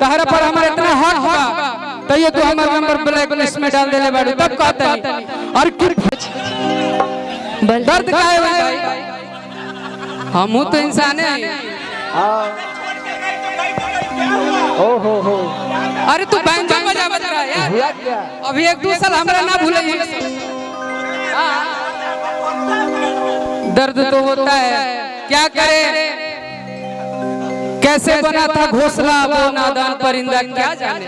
तहरा पर हमारे इतना हक बा तो ये तो हमारा नंबर ब्लैक लिस्ट में डाल देले बाड़ू तब कहता नहीं और दर्द काहे भाई हम तो इंसान है। हो अरे तू बैंजो बजा बज रहा है यार अभी एक दो साल हमरा ना भूले। दर्द तो होता है क्या करे कैसे बना था घोंसला वो नादान परिंदा क्या जाने।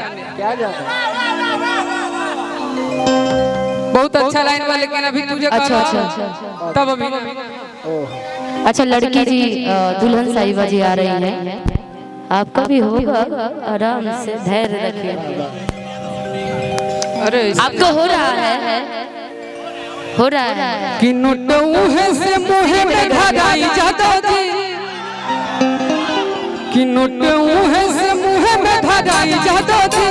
बहुत अच्छा लाइन वाले लेकिन अभी तुझे अच्छा तब अभी अच्छा लड़की जी दुल्हन साहिबा जी आ रही है आपका भी होगा आराम से धैर्य रखिए। अरे आपका हो रहा है कि नोटों से मुहे में धराई जाता थी कि नोटों से मुहे में धराई जाता थी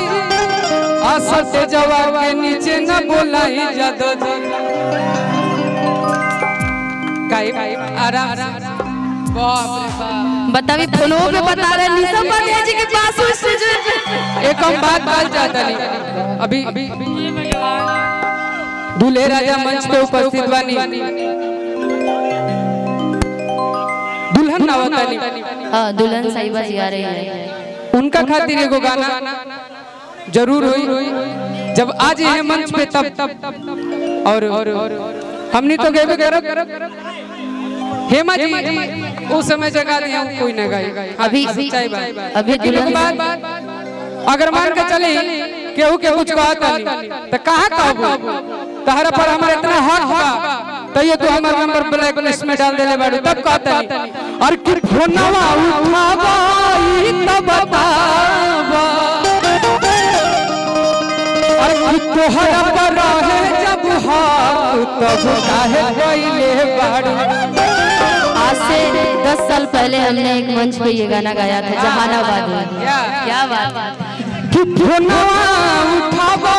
आशा से जवाब के नीचे न बोलाई जाता थी। आराम बताइए फोनो पे बता रहे निशा पांडे जी के पास एक हम बात जाता नहीं अभी दूल्हे राजा मंच पे उपस्थित बानी दुल्हन ना होता नहीं। हाँ दुल्हन साहिबा जी आ रही है उनका खातिर एगो गाना जरूर हुई जब आज ये मंच पे तब और हमने तो गए करब हेमा जी उस समय जगह दिया कोई न गाई अभी दुल्हन अगर मान के चले केहू के कुछ कहता नहीं तो कहां कहबो तहरा पर हमारे इतना हक बा तो ये तो हमारा नंबर ब्लैक लिस्ट में डाल देले बाड़ू तब कहता नहीं और कि फोनवा उठावाई तब बतावा और कि तोहरा पर रहे जब हाथ तब काहे गइले बाड़ू। आज से 10 साल पहले हमने एक मंच पे ये गाना गाया था जहानाबाद में। क्या बात कि फोनवा उठावा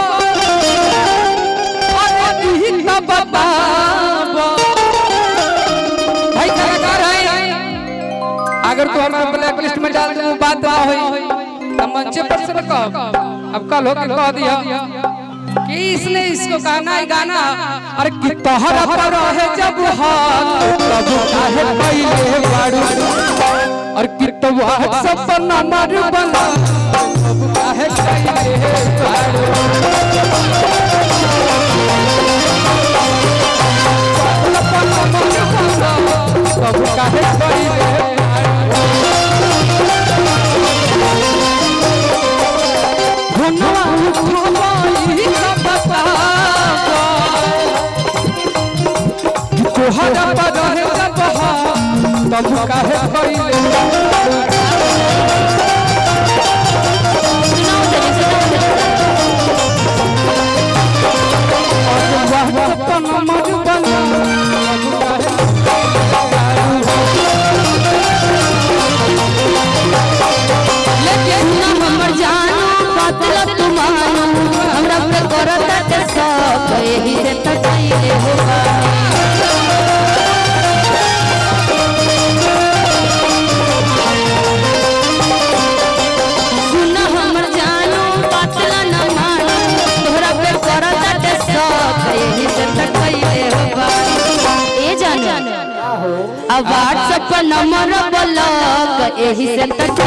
और दी तब बतावा भाई कलाकार है अगर तो हमारा ब्लैक लिस्ट में डाल दे बात ना होई तब मंच पर से कहो अब कल हो के कह दिया कि इसने इसको गाना अरे कि तोहरा पर है जब हाथ तब काहे पहिले बाड़ू और कि तो व्हाट्सएप पर नंबर बना तब काहे पहिले बाड़ू। तब काहे पहिले फोनवा उठावाई तब बतावा तोहरा पर रहे जब हाथ तब काहे पहिले व्हाट्सएप पर नंबर ब्लॉक यही से तक